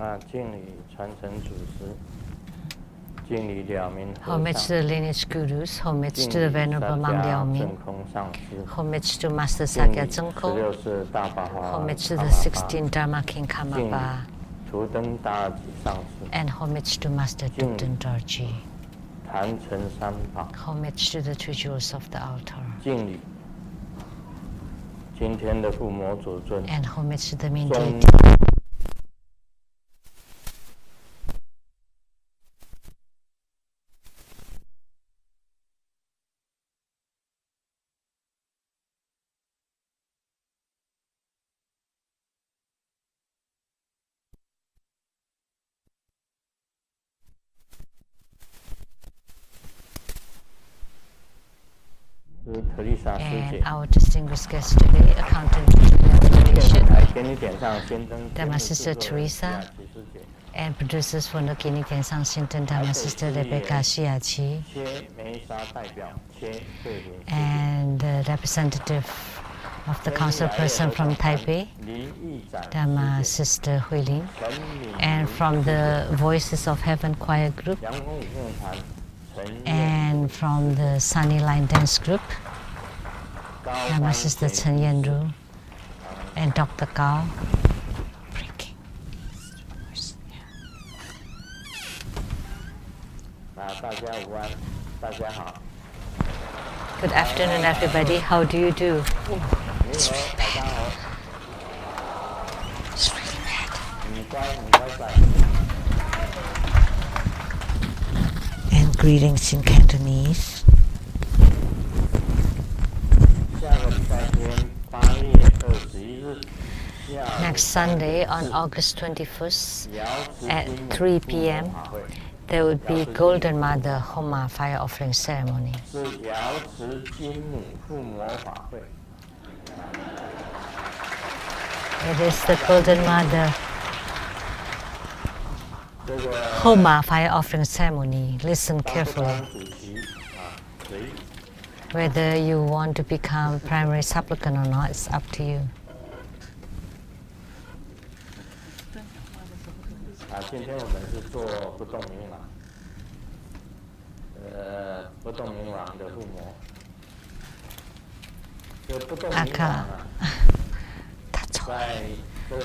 Homage to the lineage gurus, homage to the Venerable Mam Liao Ming, homage to Master Sakya Zengkong, homage to the 16 Dharma King Karmapa, and homage to Master Dukden Dorji. Homage to the two jewels of the altar. And homage to the main deity. And our distinguished guest today, accountant to revelation, Dharma Sister Teresa, and producers for Nokini Tiansang Shinton, Dharma Sister Rebecca Shiachi, and the representative of the council person from Taipei, Dharma Sister Huilin, and from the Voices of Heaven Choir Group, and from the Sunny Line Dance Group, Dharma Sister Chen Yanru, and Dr. Gao. Good afternoon, everybody. How do you do? It's really bad. It's really bad. And greetings in Cantonese. Next Sunday, on August 21st at 3 p.m., there would be Golden Mother Homa fire offering ceremony. It is the Golden Mother Homa fire offering ceremony. Listen carefully. Whether you want to become primary supplicant or not, it's up to you.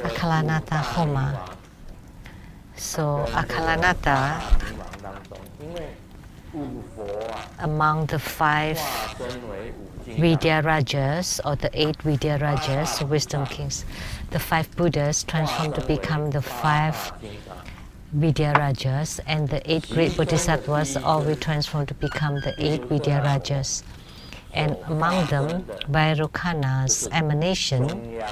Akalanata Homa. So Akalanata, among the 5 Vidya Rajas, or the 8 Vidya Rajas, wisdom kings, the 5 Buddhas transformed to become the 5 Vidya Rajas, and the 8 great Bodhisattvas all will transform to become the 8 Vidya Rajas. And among them, Vairocana's emanation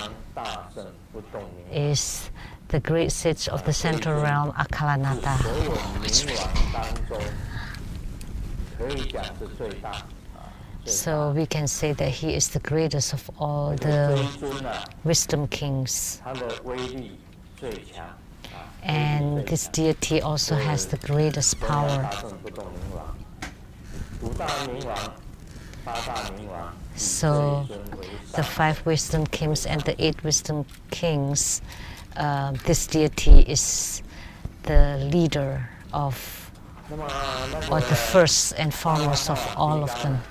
is the great sage of the central realm, Akalanata. Oh, it's really bad. So we can say that he is the greatest of all the wisdom kings. And this deity also has the greatest power. So the 5 wisdom kings and the 8 wisdom kings, this deity is the leader of, or the first and foremost of all of them.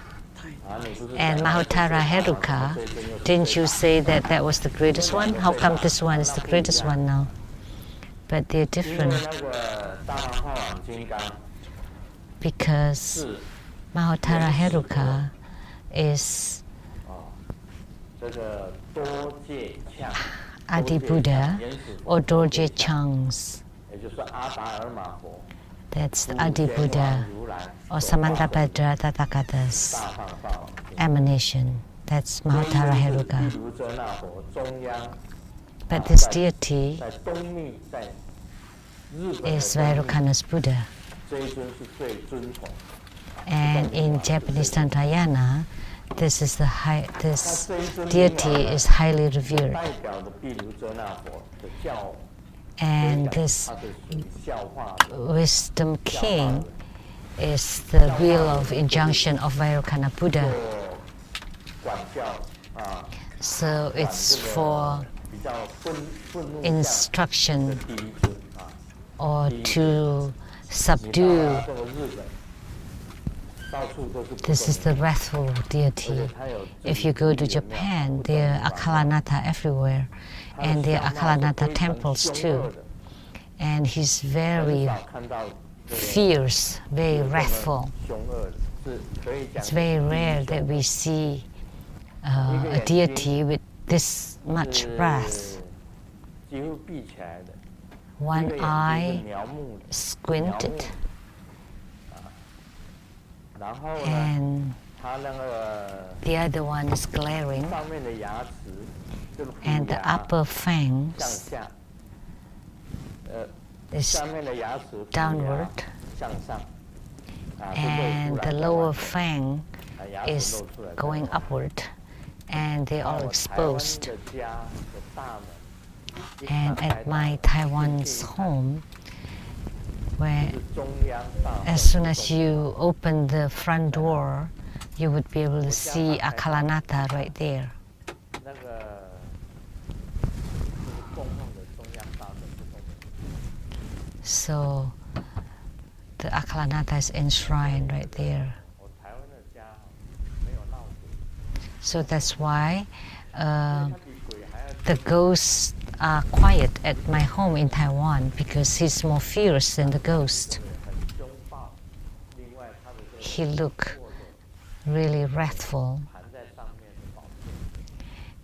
And Mahotara Heruka, didn't you say that that was the greatest one? How come this one is the greatest one now? But they're different. Because Mahotara Heruka is Adi Buddha or Dorje Chang's. That's the Adi Buddha or Samantabhadra Tathagata's emanation. That's Mahotara Heruka. But this deity is Vairocana's Buddha. And in Japanese Tantrayana, this deity is highly revered. And this wisdom king is the wheel of injunction of Vairocana Buddha. So it's for instruction or to subdue. This is the wrathful deity. If you go to Japan, there are Akalanata everywhere, and there are Akalanata temples too. And he's very fierce, very wrathful. It's very rare that we see a deity with this much wrath. One eye squinted, and the other one is glaring, and the upper fangs is downward, and the lower fang is going upward, and they're all exposed. And at my Taiwan's home, where as soon as you open the front door, you would be able to see Akalanata right there. So the Akalanata is enshrined right there. So that's why the ghosts are quiet at my home in Taiwan, because he's more fierce than the ghost. He look really wrathful,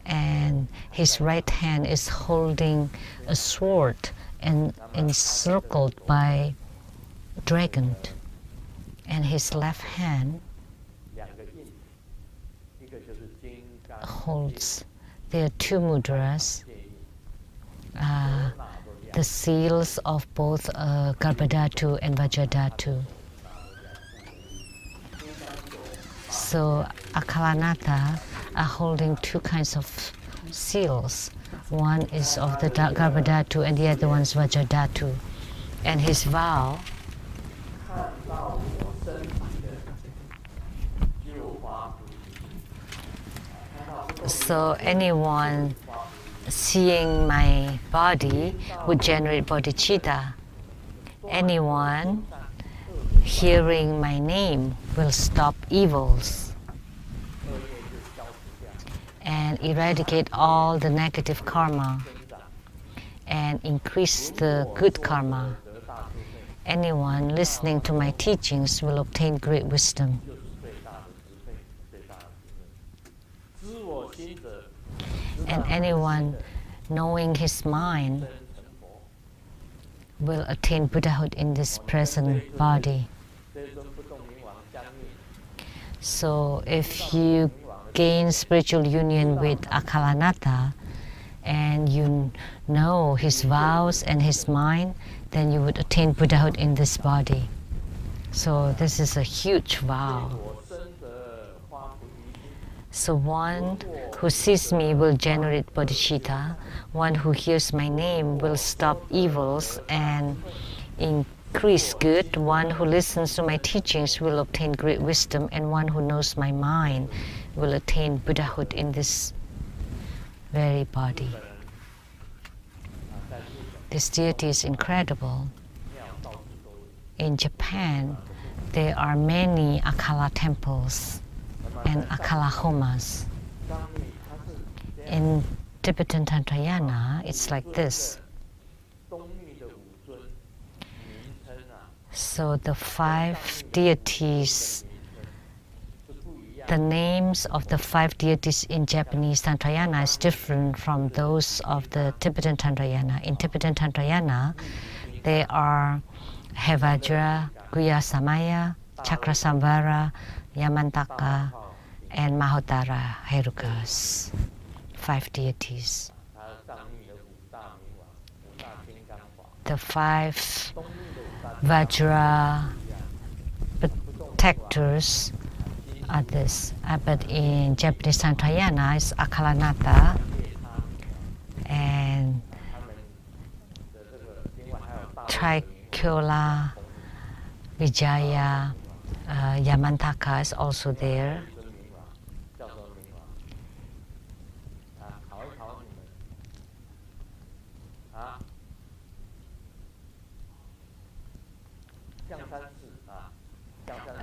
and his right hand is holding a sword and encircled by dragon, and his left hand holds, there are two mudras, the seals of both Garbhadhatu and Vajradhatu. So Akalanata are holding two kinds of seals. One is of the Garbhadhatu and the other one is Vajradhatu. And his vow so anyone seeing my body would generate bodhicitta. Anyone hearing my name will stop evils and eradicate all the negative karma and increase the good karma. Anyone listening to my teachings will obtain great wisdom. And anyone knowing his mind will attain Buddhahood in this present body. So if you gain spiritual union with Akalanata and you know his vows and his mind, then you would attain Buddhahood in this body. So this is a huge vow. So one who sees me will generate bodhicitta. One who hears my name will stop evils and increase good. One who listens to my teachings will obtain great wisdom. And one who knows my mind will attain Buddhahood in this very body. This deity is incredible. In Japan, there are many Akala temples and Akala homas. In Tibetan Tantrayana, it's like this. So the 5 deities, the names of the 5 deities in Japanese Tantrayana is different from those of the Tibetan Tantrayana. In Tibetan Tantrayana, they are Hevajra, Guhyasamaya, Chakrasamvara, Yamantaka, and Mahotara Herukas, 5 deities. The 5 Vajra protectors are this, but in Japanese Tantrayana it's Akalanata and Trikula, Vijaya, Yamantaka is also there.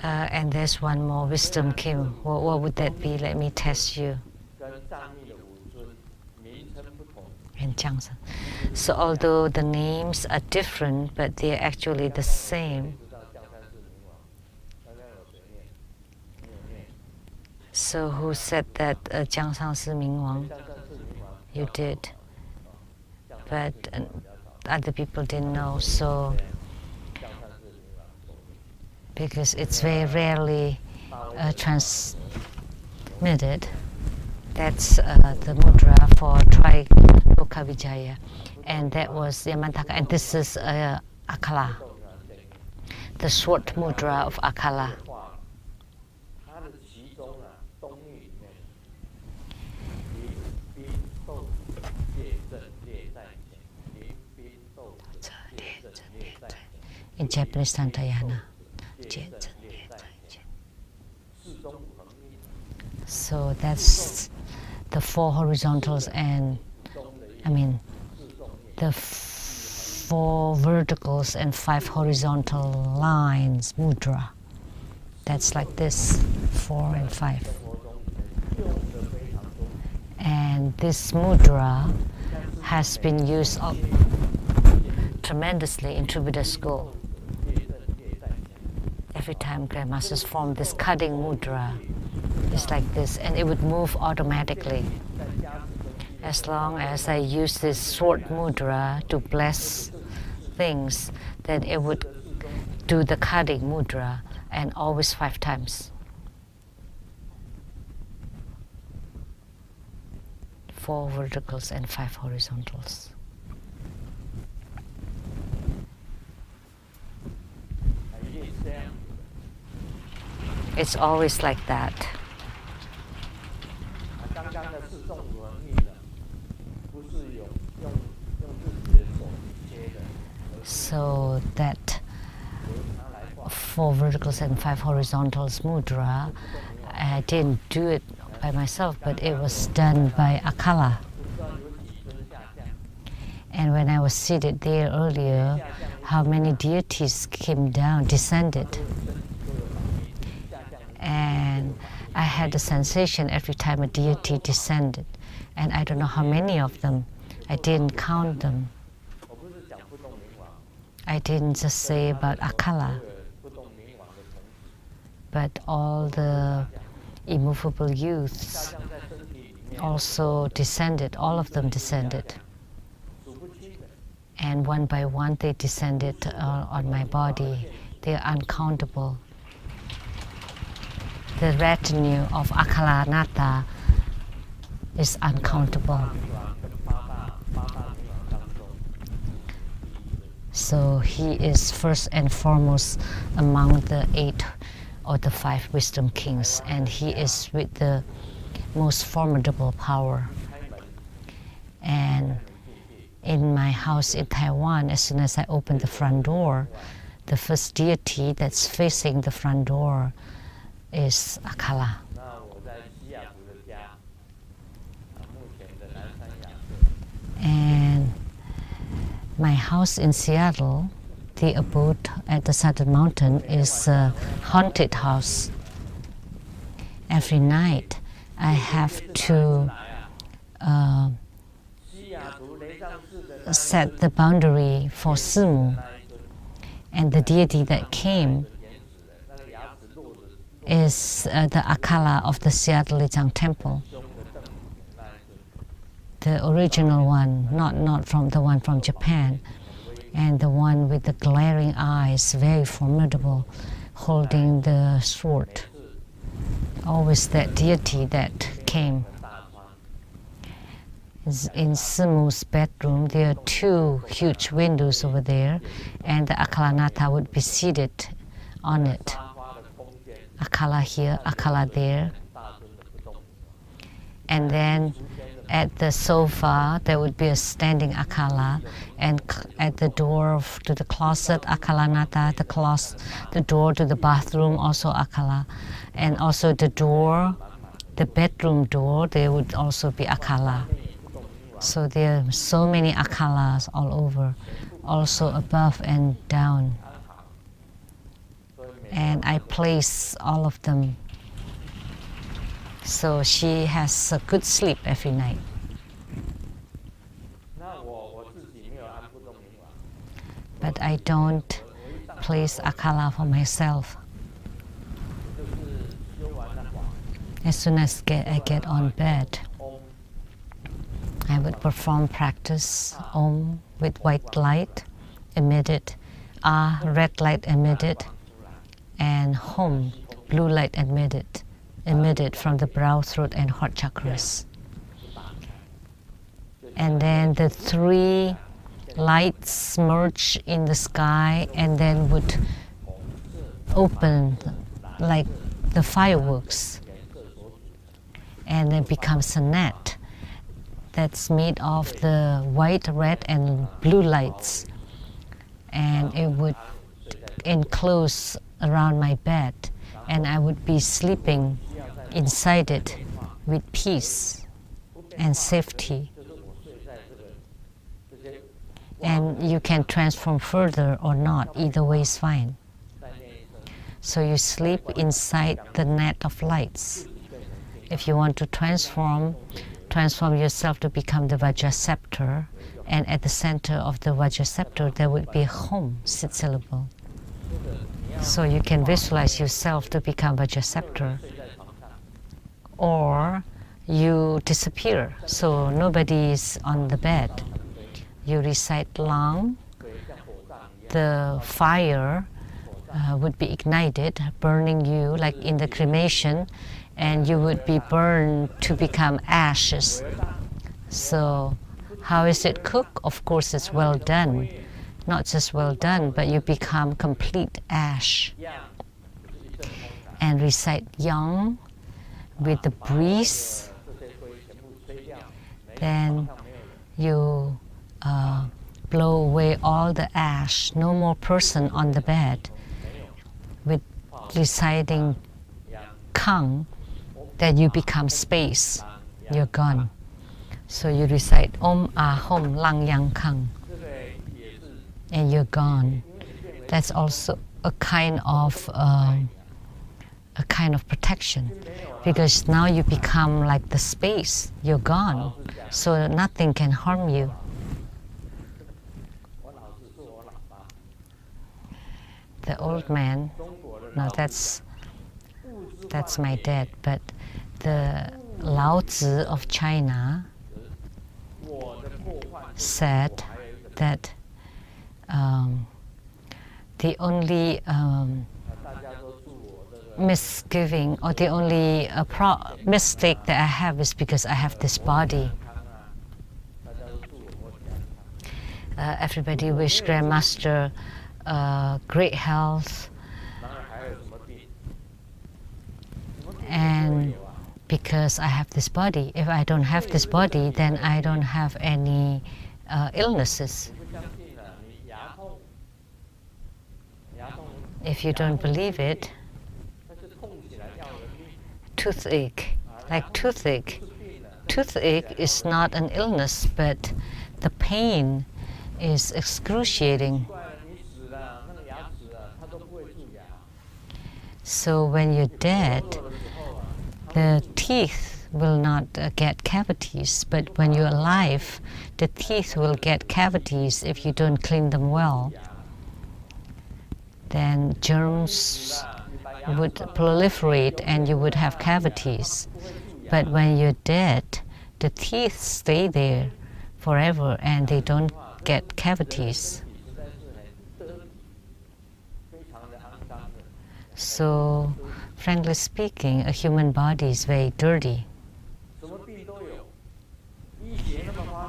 And there's one more wisdom king. What would that be? Let me test you. And Jiangsan. So although the names are different, but they're actually the same. So who said that Jiangsan is Ming Wang? You did. But other people didn't know, so because it's very rarely transmitted. That's the mudra for Triloka Vijaya, and that was Yamantaka, and this is Akala, the short mudra of Akala. In Japanese, Tantayana. So that's the 4 horizontals and, the 4 verticals and 5 horizontal lines, mudra. That's like this, 4 and 5. And this mudra has been used tremendously in Buddha school. Every time grandmasters form this cutting mudra, it's like this, and it would move automatically. As long as I use this short mudra to bless things, then it would do the cutting mudra, and always 5 times. 4 verticals and 5 horizontals. It's always like that. So that 4 verticals and 5 horizontals mudra, I didn't do it by myself, but it was done by Akala. And when I was seated there earlier, how many deities came down, descended. And I had the sensation every time a deity descended. And I don't know how many of them. I didn't count them. I didn't just say about Akala, but all the immovable youths also descended, all of them descended. And one by one they descended on my body. They're uncountable. The retinue of Akalanata is uncountable. So he is first and foremost among the 8 or the 5 wisdom kings, and he is with the most formidable power. And in my house in Taiwan, as soon as I open the front door, the first deity that's facing the front door is Akala. And my house in Seattle, the abode at the Southern Mountain, is a haunted house. Every night I have to set the boundary for Simu. And the deity that came is the Akala of the Seattle Lijiang Temple. The original one, not from the one from Japan, and the one with the glaring eyes, very formidable, holding the sword. Always that deity that came. In Simu's bedroom, there are 2 huge windows over there, and the Akalanata would be seated on it. Akala here, Akala there. And then at the sofa, there would be a standing Akala, and at the door to the closet, Akalanata, the door to the bathroom, also Akala, and also the door, the bedroom door, there would also be Akala. So there are so many Akalas all over, also above and down. and I place all of them. So she has a good sleep every night. But I don't place akala for myself. As soon as I get on bed, I would perform practice Om with white light emitted, Ah red light emitted, and Hum blue light emitted from the brow, throat, and heart chakras. And then the three lights merge in the sky and then would open like the fireworks, and then becomes a net that's made of the white, red, and blue lights, and it would enclose around my bed, and I would be sleeping inside it with peace and safety. And you can transform further or not, either way is fine. So you sleep inside the net of lights. If you want to transform yourself to become the Vajraceptor, and at the center of the Vajraceptor there would be a Hum, 6 syllable. So you can visualize yourself to become Vajraceptor. Or you disappear, so nobody is on the bed. You recite Lang, the fire would be ignited, burning you like in the cremation, and you would be burned to become ashes. So how is it cooked? Of course it's well done. Not just well done, but you become complete ash. And recite Yang with the breeze. Then you blow away all the ash, no more person on the bed. With reciting Kang, then you become space, you're gone. So you recite Om Ah Hum Lang Yang Kang, and you're gone. That's also a kind of protection, because now you become like the space, you're gone, so nothing can harm you. The old man, no, that's my dad, but the Lao-Tzu of China said that the only misgiving or the only mistake that I have is because I have this body. Everybody wish Grandmaster great health, and because I have this body. If I don't have this body, then I don't have any illnesses. If you don't believe it, toothache, like toothache. Toothache is not an illness, but the pain is excruciating. So when you're dead, the teeth will not get cavities, but when you're alive, the teeth will get cavities if you don't clean them well. Then germs would proliferate and you would have cavities. But when you're dead, the teeth stay there forever and they don't get cavities. So, frankly speaking, a human body is very dirty.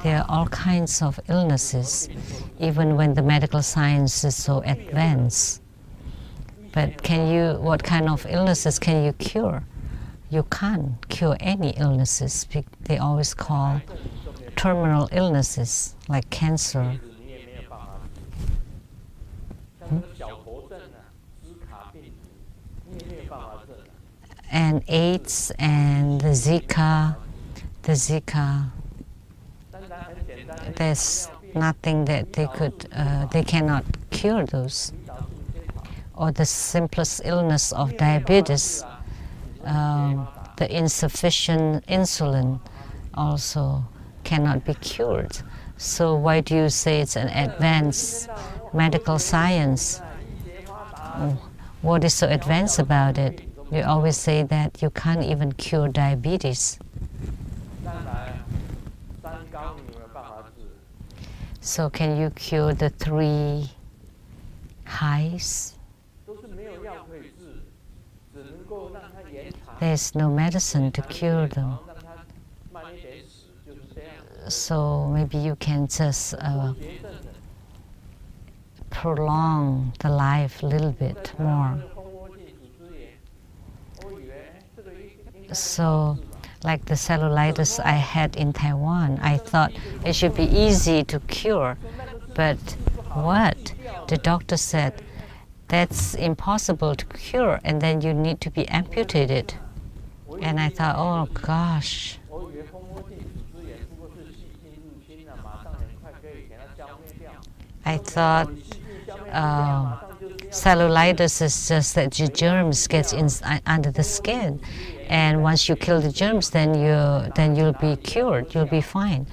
There are all kinds of illnesses, even when the medical science is so advanced. But what kind of illnesses can you cure? You can't cure any illnesses. They always call terminal illnesses, like cancer. And AIDS and the Zika, there's nothing that they cannot cure those. or the simplest illness of diabetes, the insufficient insulin also cannot be cured. So why do you say it's an advanced medical science? What is so advanced about it? You always say that you can't even cure diabetes. So can you cure the 3 highs? There's no medicine to cure them. So maybe you can just prolong the life a little bit more. So, like the cellulitis I had in Taiwan, I thought it should be easy to cure. But what? The doctor said, that's impossible to cure, and then you need to be amputated. And I thought, oh gosh. I thought cellulitis is just that the germs get under the skin, and once you kill the germs, then you'll be cured. You'll be fine.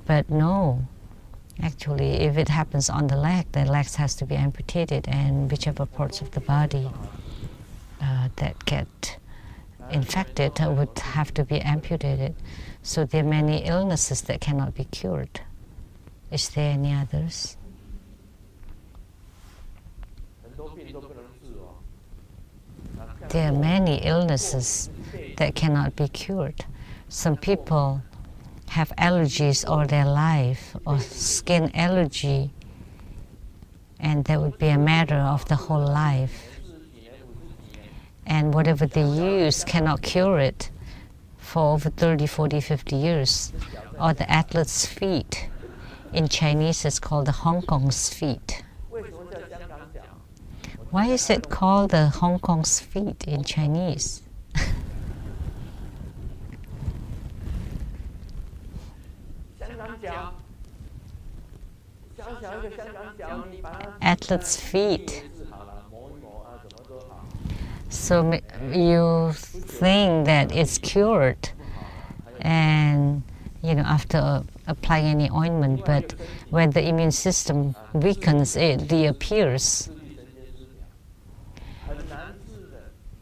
But no, actually, if it happens on the legs has to be amputated, and whichever parts of the body that get infected would have to be amputated. So there are many illnesses that cannot be cured. Is there any others? There are many illnesses that cannot be cured. Some people have allergies all their life, or skin allergy, and that would be a matter of the whole life. And whatever they use cannot cure it for over 30, 40, 50 years. Or the athlete's feet. In Chinese, it's called the Hong Kong's feet. Why is it called the Hong Kong's feet in Chinese? Athlete's feet. So you think that it's cured, and after applying any ointment, but when the immune system weakens, it reappears.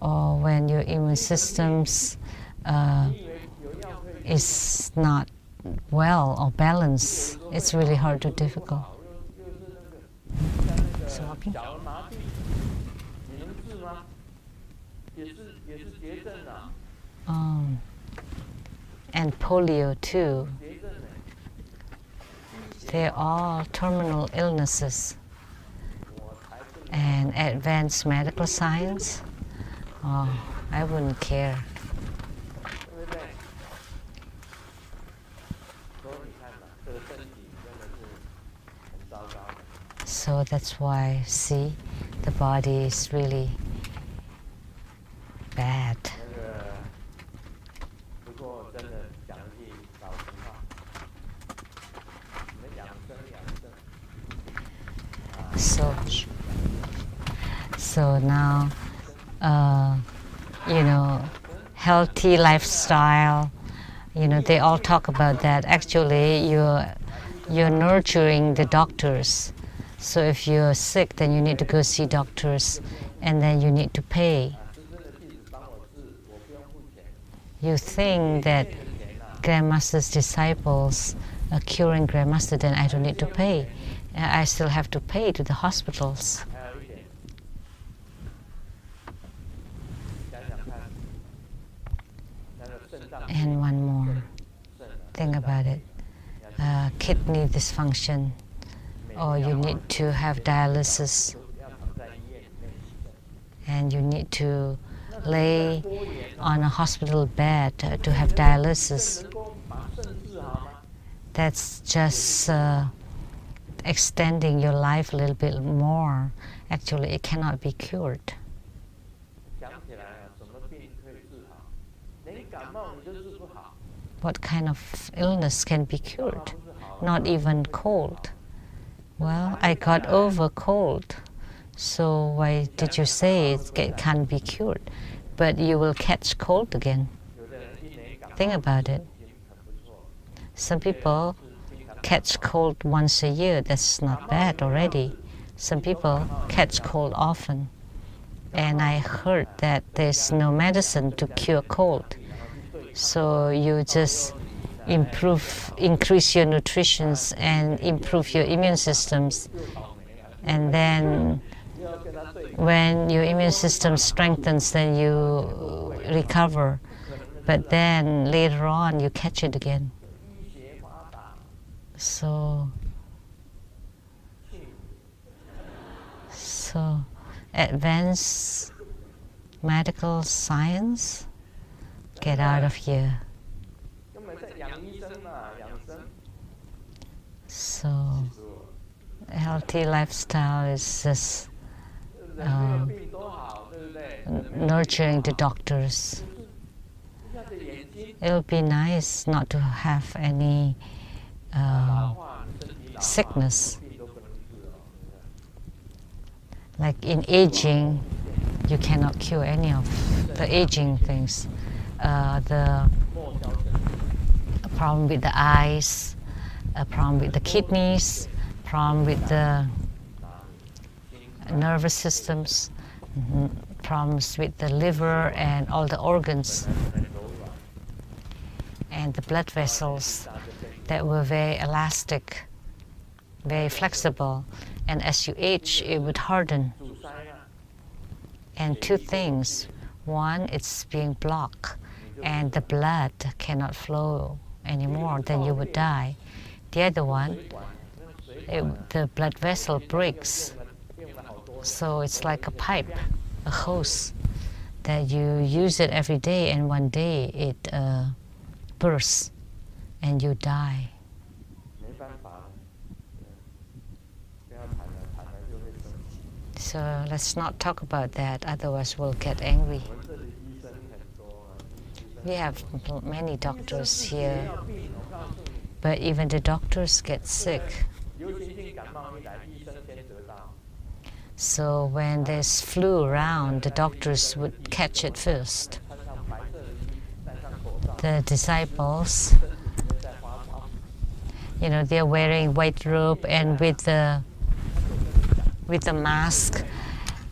Or when your immune system's is not well or balanced, it's really hard or difficult. And polio too. They're all terminal illnesses. And advanced medical science, I wouldn't care. So that's why, see, the body is really bad. So now, healthy lifestyle, they all talk about that. Actually, you're nurturing the doctors. So if you're sick, then you need to go see doctors, and then you need to pay. You think that Grandmaster's disciples are curing Grandmaster, then I don't need to pay. I still have to pay to the hospitals. And one more. Think about it. Kidney dysfunction, or you need to have dialysis, and you need to lay on a hospital bed to have dialysis. That's just extending your life a little bit more. Actually, it cannot be cured. What kind of illness can be cured? Not even cold. Well, I got over cold So why did you say it can't be cured? But you will catch cold again. Think about it. Some people catch cold once a year. That's not bad already. Some people catch cold often. And I heard that there's no medicine to cure cold. So you just increase your nutrition and improve your immune systems. And then when your immune system strengthens, then you recover. But then later on, you catch it again. So advanced medical science, get out of here. So healthy lifestyle is just nurturing the doctors. It'll be nice not to have any sickness. Like in aging, you cannot cure any of the aging things. The problem with the eyes, a problem with the kidneys, problem with the nervous systems, problems with the liver and all the organs, and the blood vessels that were very elastic, very flexible, and as you age, it would harden. And two things. One, it's being blocked, and the blood cannot flow anymore, then you would die. The other one, the blood vessel breaks. So it's like a pipe, a hose, that you use it every day, and one day it bursts, and you die. So let's not talk about that, otherwise we'll get angry. We have many doctors here, but even the doctors get sick. So when there's flu around, the doctors would catch it first. The disciples, they're wearing white robe and with the mask,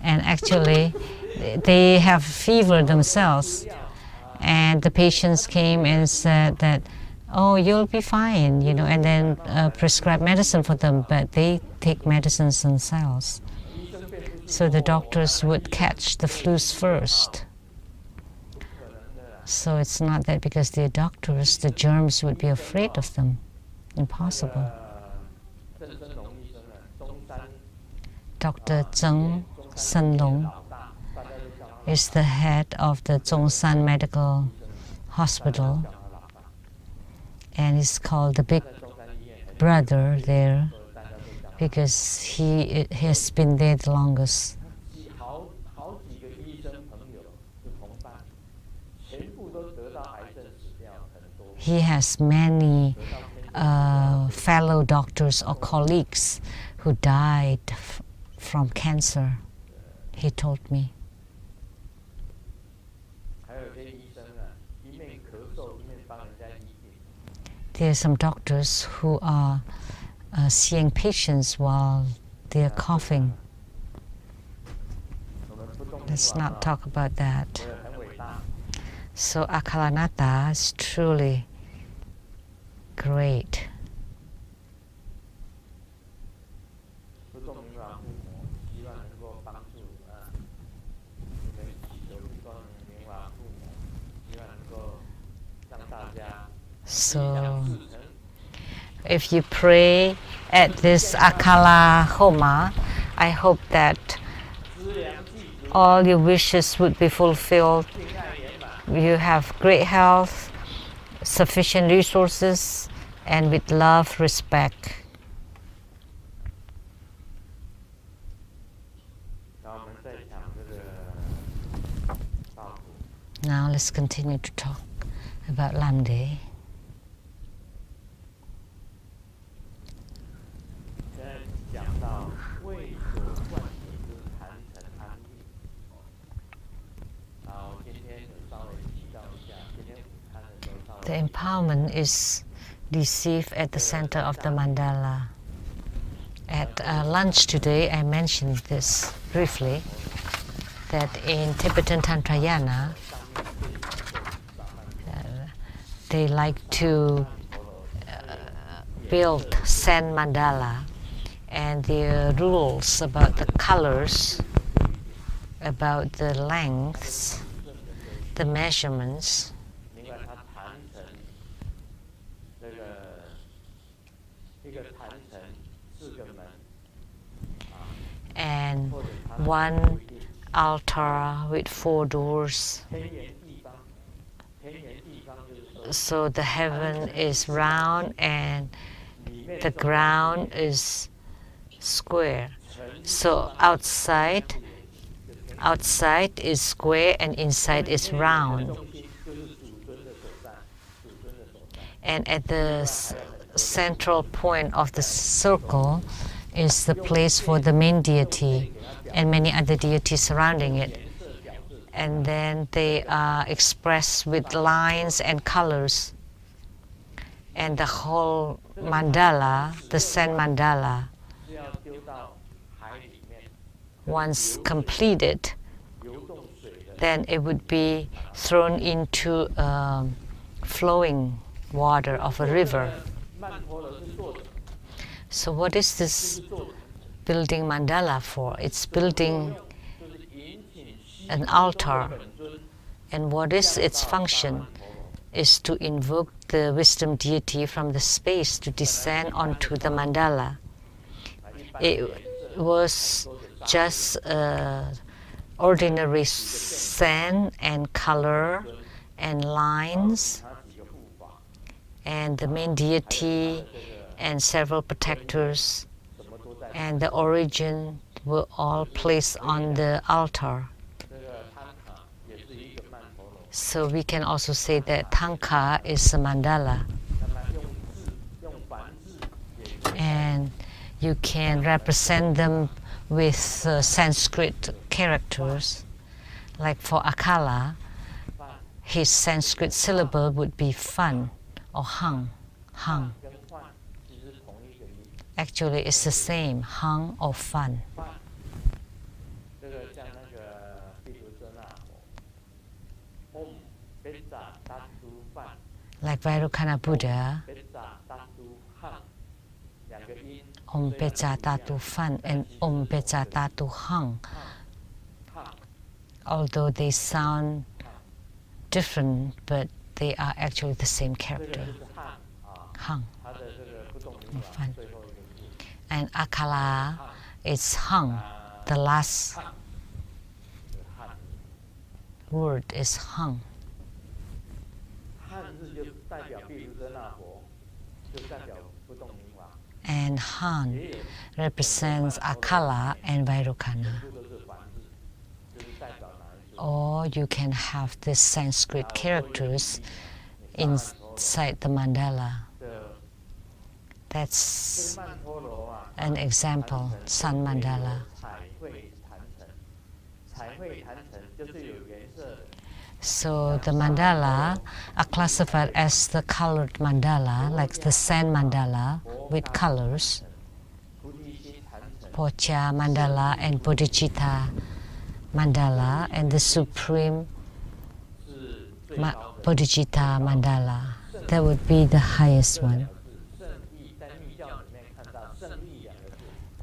and actually they have fever themselves, and the patients came and said that, oh, you'll be fine, and then prescribe medicine for them, but they take medicines themselves. So the doctors would catch the flus first. So it's not that because they're doctors, the germs would be afraid of them. Impossible. Dr. Zheng Senlong is the head of the Zhongshan Medical Hospital, and he's called the big brother there because he has been there the longest. He has many fellow doctors or colleagues who died from cancer, he told me. There are some doctors who are seeing patients while they're coughing. Let's not talk about that. So Akalanata is truly great. So if you pray at this Akala Homa, I hope that all your wishes would be fulfilled. You have great health, sufficient resources, and with love, respect. Now let's continue to talk about Lamdre. empowerment is received at the center of the mandala. At lunch today, I mentioned this briefly, that in Tibetan Tantrayana, they like to build sand mandala, and the rules about the colors, about the lengths, the measurements, and one altar with 4 doors. So the heaven is round and the ground is square. So outside is square and inside is round. And at the central point of the circle is the place for the main deity and many other deities surrounding it. And then they are expressed with lines and colors. And the whole mandala, the sand mandala, once completed, then it would be thrown into flowing water of a river. So what is this building mandala for? It's building an altar. And what is its function? Is to invoke the wisdom deity from the space to descend onto the mandala. It was just ordinary sand and color and lines, and the main deity and several protectors and the origin were all placed on the altar. So we can also say that Thangka is a mandala. And you can represent them with Sanskrit characters. Like for Akala, his Sanskrit syllable would be fun or hung. Actually, it's the same, hung or fun. Like Vairocana Buddha, Om Pecha Tatu Fan and Om Pecha Tatu Hang. Although they sound different, but they are actually the same character. Hang. Fun. And Akala is Hang. The last word is Hang. And Han represents Akala and Vairocana. Or you can have these Sanskrit characters inside the mandala. That's an example, Sun Mandala. So the mandala are classified as the colored mandala, like the sand mandala with colors, Pocha mandala and Bodhicitta mandala, and the supreme Bodhicitta mandala. That would be the highest one.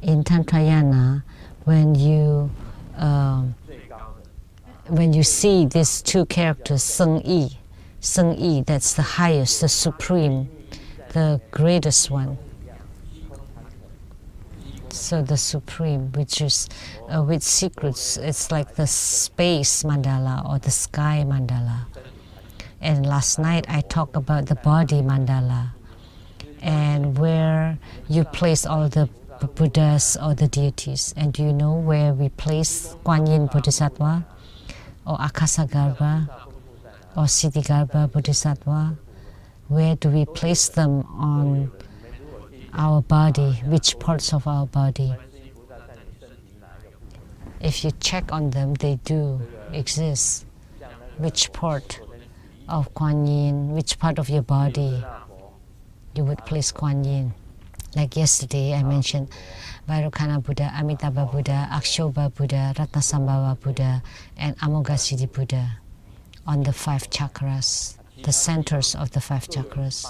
In Tantrayana, when you see these two characters, Seng Yi, that's the highest, the supreme, the greatest one. So the supreme, which is with secrets, it's like the space mandala or the sky mandala. And last night I talked about the body mandala, and where you place all the Buddhas or the deities. And do you know where we place Kuan Yin Bodhisattva, or Akasagarbha, or Siddhigarbha Bodhisattva? Where do we place them on our body? Which parts of our body? If you check on them, they do exist. Which part? of Kuan Yin, which part of your body you would place Kuan Yin. Like yesterday I mentioned Vairocana Buddha, Amitabha Buddha, Akshobha Buddha, Ratnasambhava Buddha, and Amoghasiddhi Buddha on the 5 chakras, the centers of the 5 chakras.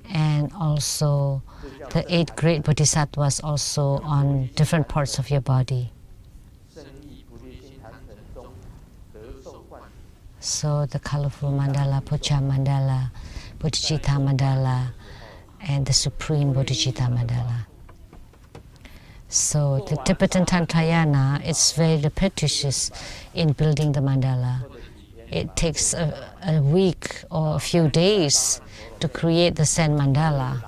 And also the 8 great bodhisattvas also on different parts of your body. So the colorful mandala, Puja mandala, Bodhicitta mandala, and the supreme Bodhicitta mandala. So the Tibetan Tantrayana is very repetitious in building the mandala. It takes a week or a few days to create the Zen mandala.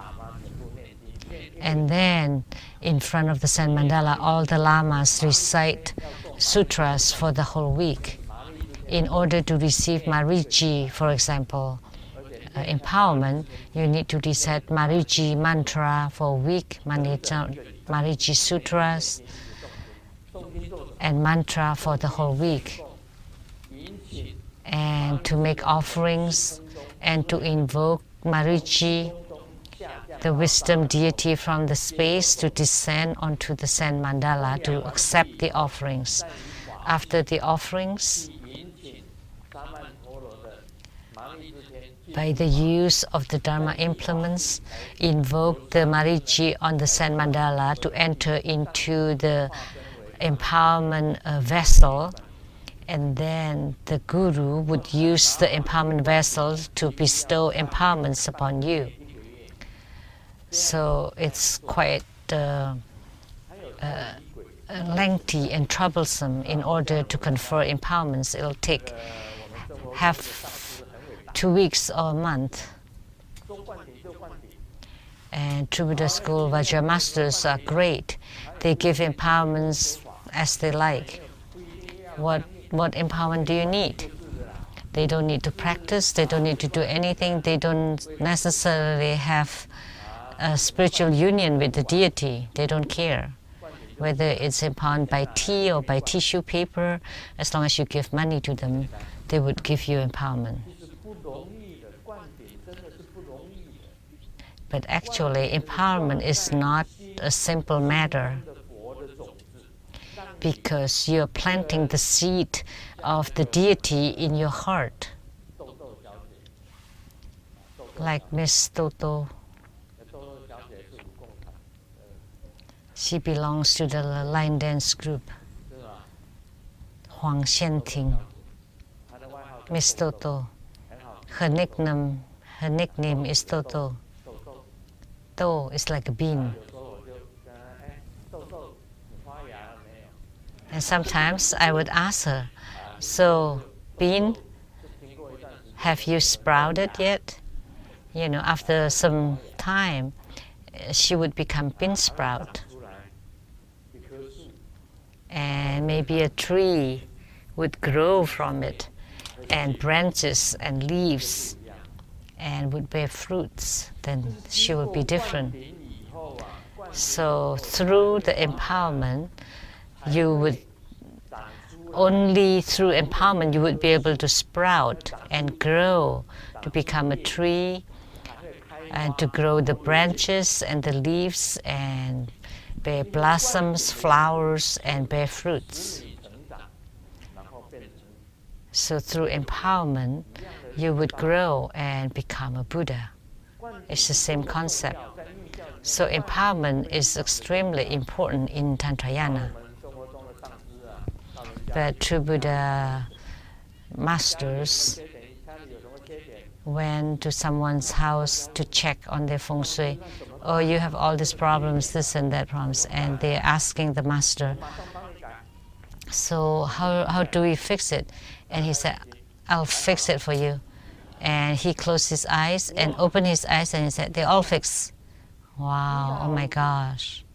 And then in front of the Zen mandala, all the lamas recite sutras for the whole week. In order to receive Mariji, for example, empowerment, you need to recite Mariji mantra for a week, Mariji sutras, and mantra for the whole week. And to make offerings and to invoke Mariji, the wisdom deity from the space, to descend onto the Zen mandala to accept the offerings. After the offerings, by the use of the Dharma implements, invoke the Mariji on the Zen mandala to enter into the empowerment vessel, and then the Guru would use the empowerment vessel to bestow empowerments upon you. So it's quite lengthy and troublesome in order to confer empowerments. It'll take 2 weeks or a month. And True Buddha School Vajra Masters are great. They give empowerments as they like. What empowerment do you need? They don't need to practice, they don't need to do anything, they don't necessarily have a spiritual union with the deity, they don't care. Whether it's empowered by tea or by tissue paper, as long as you give money to them, they would give you empowerment. But actually, empowerment is not a simple matter, because you're planting the seed of the deity in your heart. Like Miss Toto, she belongs to the line dance group, Huang Xianting. Miss Toto, her nickname is Toto. To is like a bean. And sometimes I would ask her, so bean, have you sprouted yet? You know, after some time, she would become bean sprout. And maybe a tree would grow from it, and branches and leaves, and would bear fruits. Then she would be different. So through the empowerment, only through empowerment you would be able to sprout and grow to become a tree, and to grow the branches and the leaves and bear blossoms, flowers, and bear fruits. So through empowerment, you would grow and become a Buddha. It's the same concept. So empowerment is extremely important in Tantrayana. But True Buddha masters went to someone's house to check on their feng shui. Oh, you have all these problems, this and that problems, and they're asking the master, so how do we fix it? And he said, I'll fix it for you. And he closed his eyes and opened his eyes, and he said, they all fix. Wow, oh my gosh.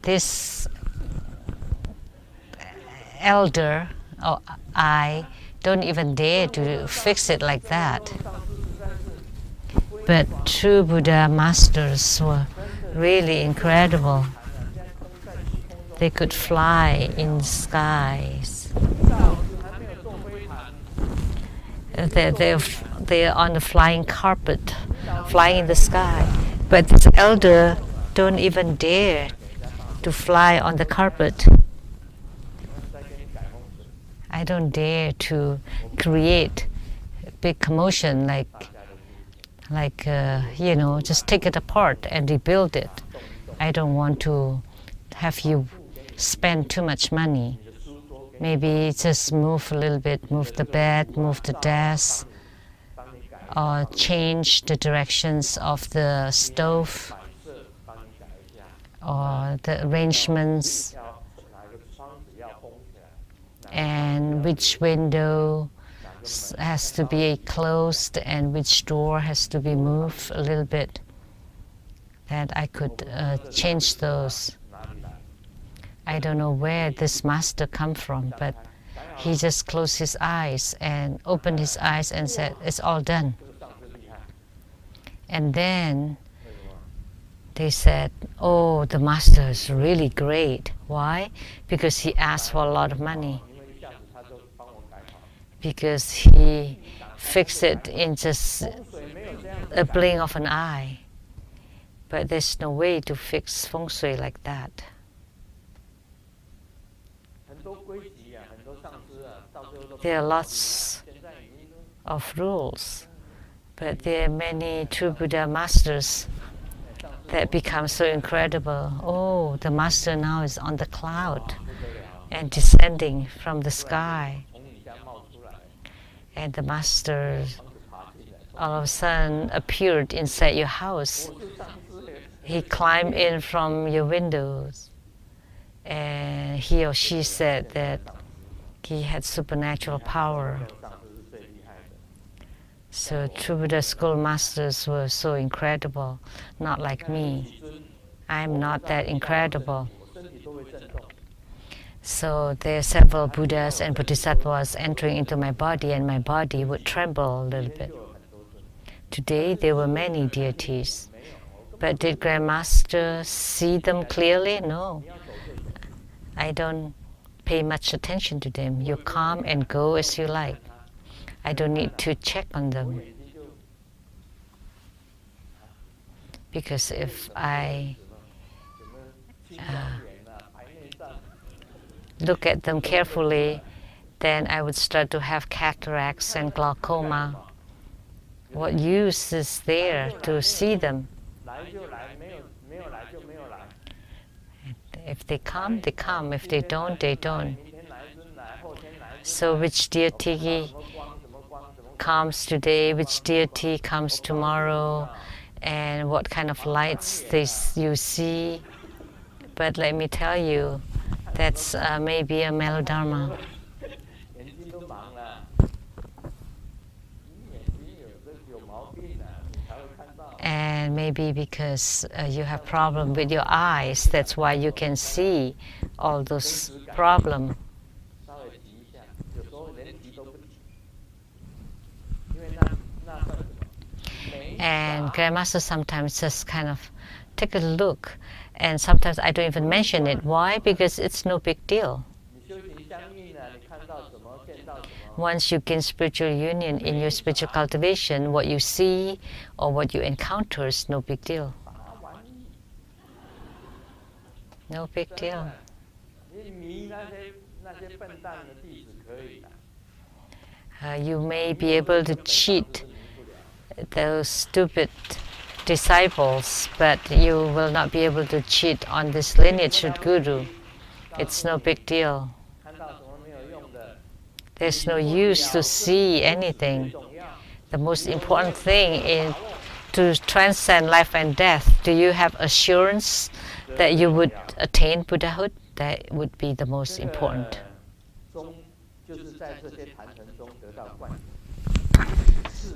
This elder, I don't even dare to fix it like that. But true Buddha masters were really incredible. They could fly in skies. they're on the flying carpet, flying in the sky. But this elder don't even dare to fly on the carpet. I don't dare to create big commotion like just take it apart and rebuild it. I don't want to have you spend too much money. Maybe just move a little bit, move the bed, move the desk, or change the directions of the stove or the arrangements, and which window has to be closed and which door has to be moved a little bit, that I could change those. I don't know where this master come from, but he just closed his eyes and opened his eyes and said, it's all done. And then they said, oh, the master is really great. Why? Because he asked for a lot of money. Because he fixed it in just a blink of an eye. But there's no way to fix feng shui like that. There are lots of rules, but there are many true Buddha masters that become so incredible. Oh, the master now is on the cloud and descending from the sky. And the master all of a sudden appeared inside your house. He climbed in from your windows. And he or she said that he had supernatural power. So true Buddha school masters were so incredible, not like me. I'm not that incredible. So there are several Buddhas and Bodhisattvas entering into my body, and my body would tremble a little bit. Today there were many deities. But did Grandmaster see them clearly? No. I don't pay much attention to them. You come and go as you like. I don't need to check on them. Because if I look at them carefully, then I would start to have cataracts and glaucoma. What use is there to see them? If they come, they come. If they don't, they don't. So which deity comes today, which deity comes tomorrow, and what kind of lights you see. But let me tell you, that's maybe a melodrama. And maybe because you have problem with your eyes, that's why you can see all those problems. And Grandmaster sometimes just kind of take a look, and sometimes I don't even mention it. Why? Because it's no big deal. Once you gain spiritual union in your spiritual cultivation, what you see or what you encounter is no big deal. No big deal. You may be able to cheat those stupid disciples, but you will not be able to cheat on this lineage of Guru. It's no big deal. There's no use to see anything. The most important thing is to transcend life and death. Do you have assurance that you would attain Buddhahood? That would be the most important.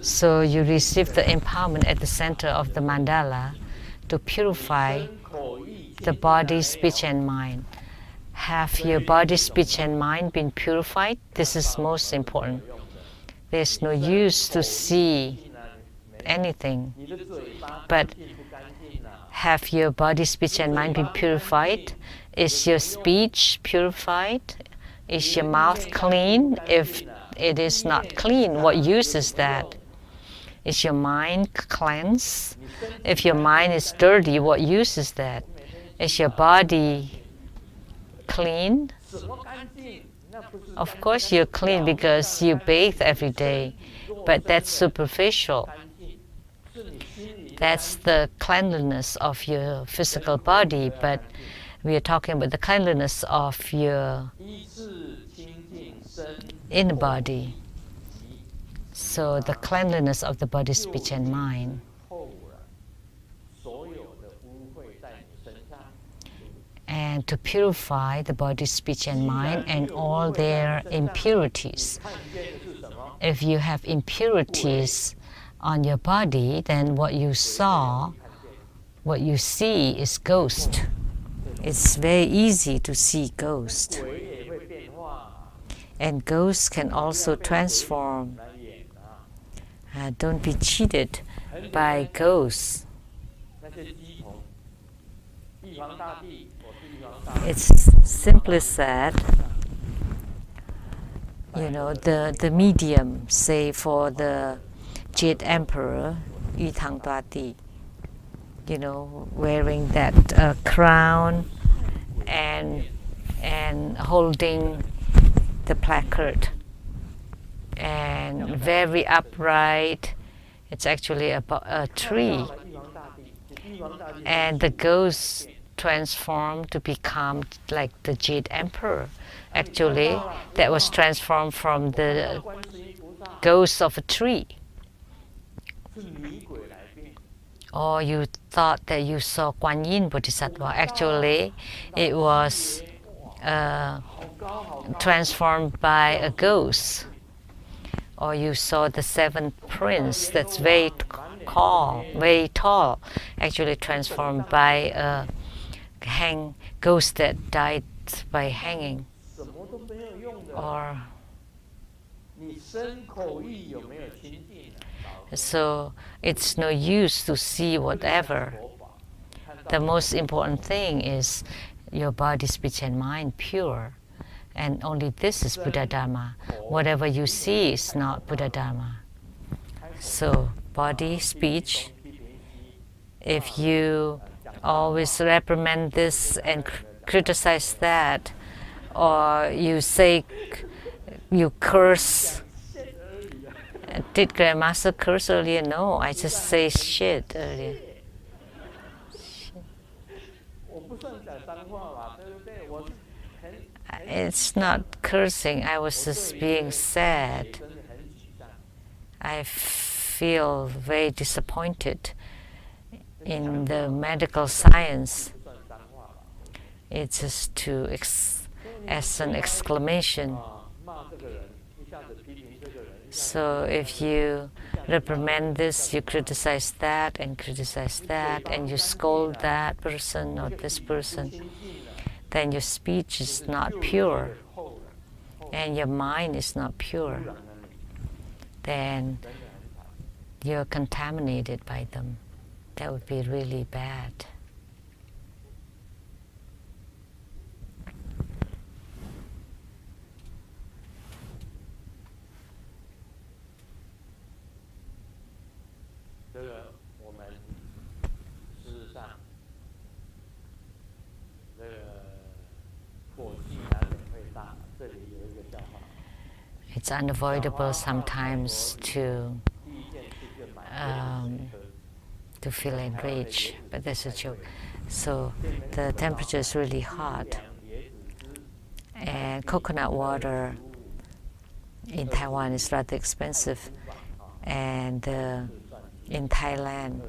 So you receive the empowerment at the center of the mandala to purify the body, speech, and mind. Have your body, speech, and mind been purified? This is most important. There's no use to see anything. But have your body, speech, and mind been purified? Is your speech purified? Is your mouth clean? If it is not clean, what use is that? Is your mind cleansed? If your mind is dirty, what use is that? Is your body clean? Of course you're clean because you bathe every day, but that's superficial. That's the cleanliness of your physical body, but we are talking about the cleanliness of your inner body. So the cleanliness of the body, speech, and mind. And to purify the body, speech, and mind and all their impurities. If you have impurities on your body, then what you see is ghost. It's very easy to see ghost. And ghosts can also transform. Don't be cheated by ghosts. It's simply said, the medium, say for the Jade Emperor, Yi Tang Tua Ti, wearing that crown and holding the placard and very upright. It's actually a tree, and the ghost transformed to become like the Jade Emperor. Actually, that was transformed from the ghost of a tree. Or you thought that you saw Guan Yin Bodhisattva. Actually, it was transformed by a ghost. Or you saw the seventh prince that's very tall, actually transformed by a ghost that died by hanging. Or so it's no use to see whatever. The most important thing is your body, speech, and mind pure. And only this is Buddha Dharma. Whatever you see is not Buddha Dharma. So body, speech, if you always reprimand this and criticize that, or you say, you curse. Did Grandmaster curse earlier? No, I just say shit earlier. It's not cursing, I was just being sad. I feel very disappointed in the medical science. It's just as an exclamation. So if you reprimand this, you criticize that, and you scold that person or this person, then your speech is not pure, and your mind is not pure. Then you're contaminated by them. That would be really bad. It's unavoidable sometimes to feel enraged, but that's a joke. So the temperature is really hot, and coconut water in Taiwan is rather expensive. And in Thailand,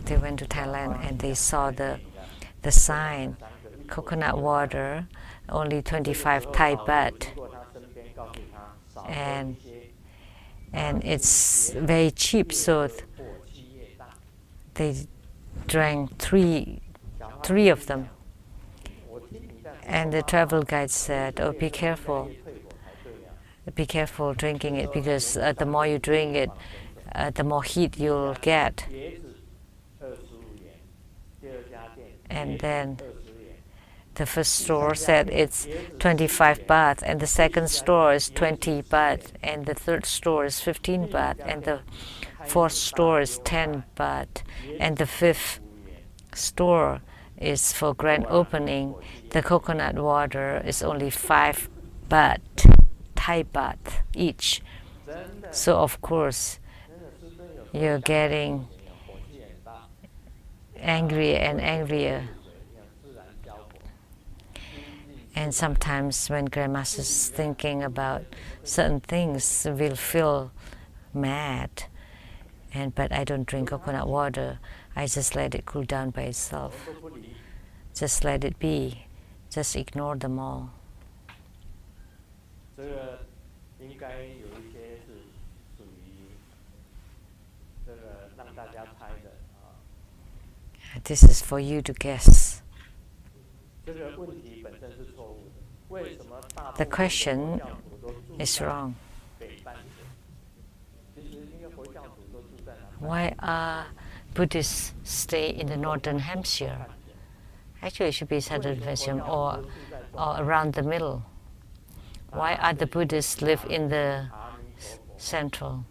they went to Thailand and they saw the sign, coconut water, only 25 Thai baht. And it's very cheap, so they drank three of them. And the travel guide said, "Oh, be careful drinking it, because the more you drink it, the more heat you'll get." And then The first store said it's 25 baht, and the second store is 20 baht, and the third store is 15 baht, and the fourth store is 10 baht, and the fifth store is for grand opening. The coconut water is only 5 baht, Thai baht each. So of course you're getting angrier and angrier. And sometimes when Grandmaster is thinking about certain things, we'll feel mad. But I don't drink coconut water. I just let it cool down by itself. Just let it be. Just ignore them all. This is for you to guess. The question is wrong. Why are Buddhists stay in the northern hemisphere? Actually, it should be southern hemisphere or around the middle. Why are the Buddhists live in the central?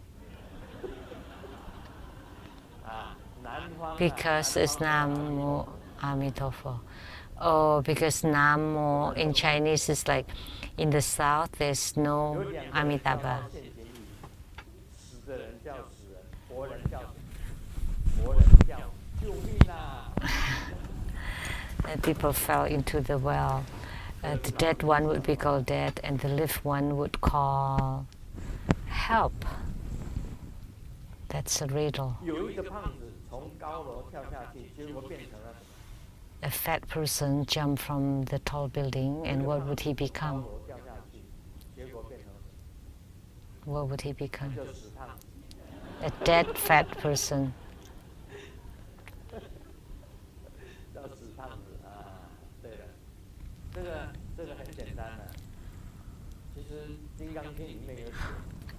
Because it's Namo Amitofo. Oh, because Namo in Chinese is like in the south there's no Amitabha. And people fell into the well. The dead one would be called dead, and the live one would call help. That's a riddle. A fat person jumped from the tall building, and what would he become? What would he become? A dead fat person.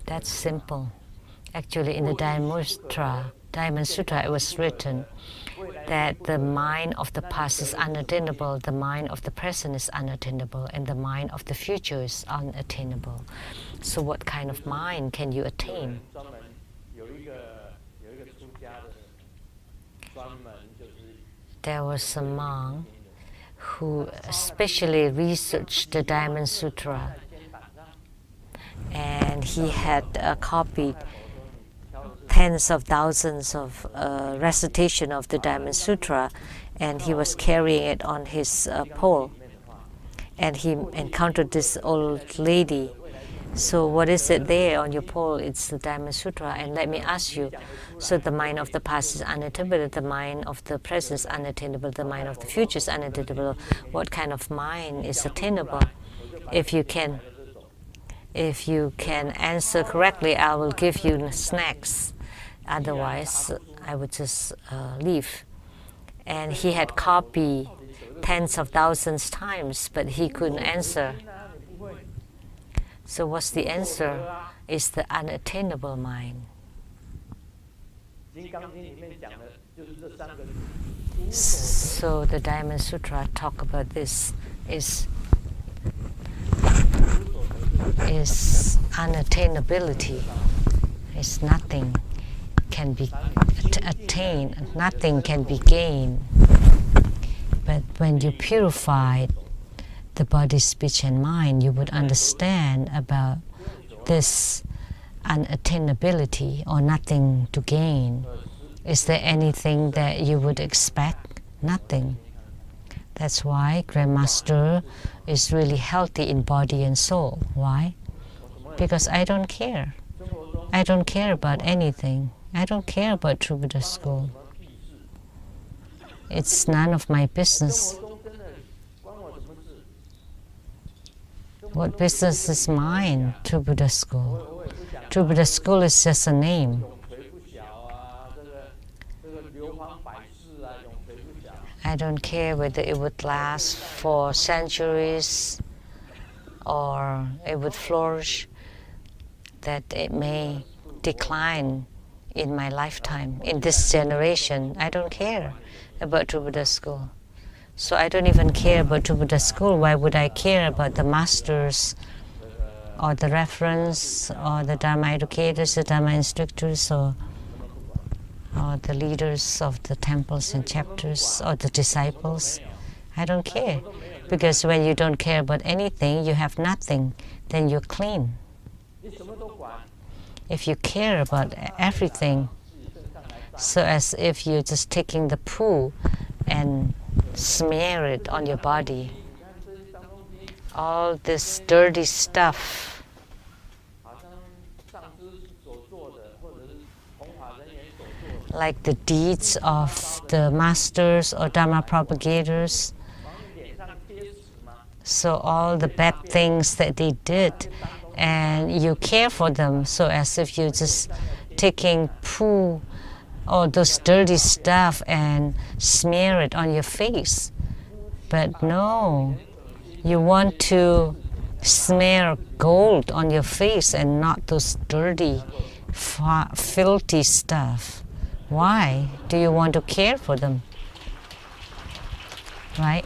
That's simple. Actually, in the Diamond Sutra, it was written that the mind of the past is unattainable, the mind of the present is unattainable, and the mind of the future is unattainable. So what kind of mind can you attain? There was a monk who especially researched the Diamond Sutra, and he had copied tens of thousands of recitation of the Diamond Sutra, and he was carrying it on his pole, and he encountered this old lady. So what is it there on your pole? It's the Diamond Sutra. And let me ask you, so the mind of the past is unattainable, the mind of the present is unattainable, the mind of the future is unattainable. What kind of mind is attainable? If you can answer correctly, I will give you snacks. Otherwise, I would just leave. And he had copied tens of thousands times, but he couldn't answer. So what's the answer? It's the unattainable mind. So the Diamond Sutra talk about this is unattainability. It's nothing can be attained, nothing can be gained. But when you purify the body, speech, and mind, you would understand about this unattainability or nothing to gain. Is there anything that you would expect? Nothing. That's why Grandmaster is really healthy in body and soul. Why? Because I don't care. I don't care about anything. I don't care about True Buddha School. It's none of my business. What business is mine, True Buddha School? True Buddha School is just a name. I don't care whether it would last for centuries or it would flourish, that it may decline in my lifetime, in this generation. I don't care about True Buddha School. So I don't even care about the Buddha school. Why would I care about the masters or the reference or the Dharma educators, the Dharma instructors, or the leaders of the temples and chapters, or the disciples? I don't care. Because when you don't care about anything, you have nothing, then you're clean. If you care about everything, so as if you're just taking the poo and smear it on your body, all this dirty stuff, like the deeds of the masters or Dharma propagators, so all the bad things that they did, and you care for them, so as if you're just taking poo or those dirty stuff and smear it on your face. But no, you want to smear gold on your face and not those dirty, filthy stuff. Why do you want to care for them? Right?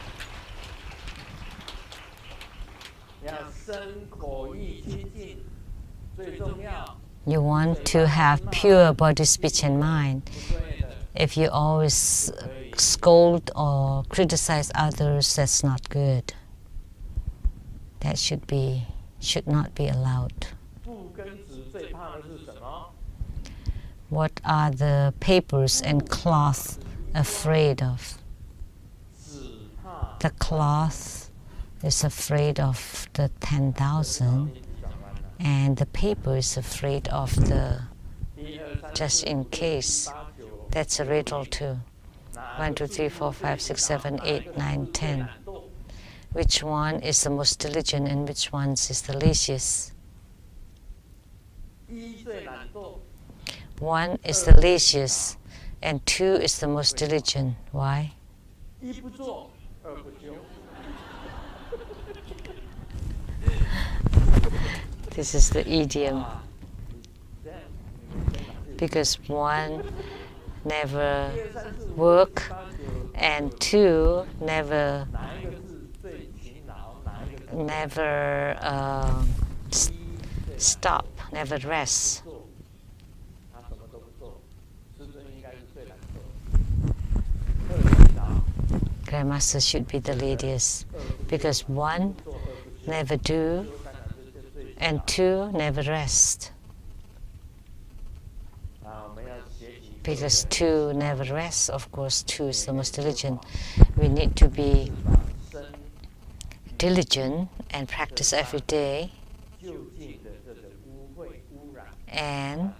You want to have pure body, speech, and mind. If you always scold or criticize others, that's not good. That should not be allowed. What are the papers and cloth afraid of? The cloth is afraid of the 10,000, and the paper is afraid of the just in case. That's a riddle too. 1, 2, 3, 4, 5, 6, 7, 8, 9, 10. Which one is the most diligent and which one is the laziest? 1 is the laziest and 2 is the most diligent. Why? This is the idiom. Because 1 never work and 2 never stop, never rest. Grandmaster should be the laziest because 1 never do and 2 never rest. Because 2 never rests, of course 2 is the most diligent. We need to be diligent and practice every day and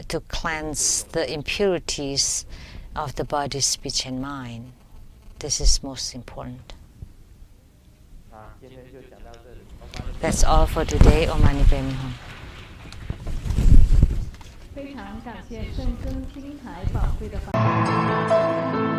to cleanse the impurities of the body, speech, and mind. This is most important. That's all for today. Om Mani Padme Hum. 非常感谢圣僧金台宝贵的法。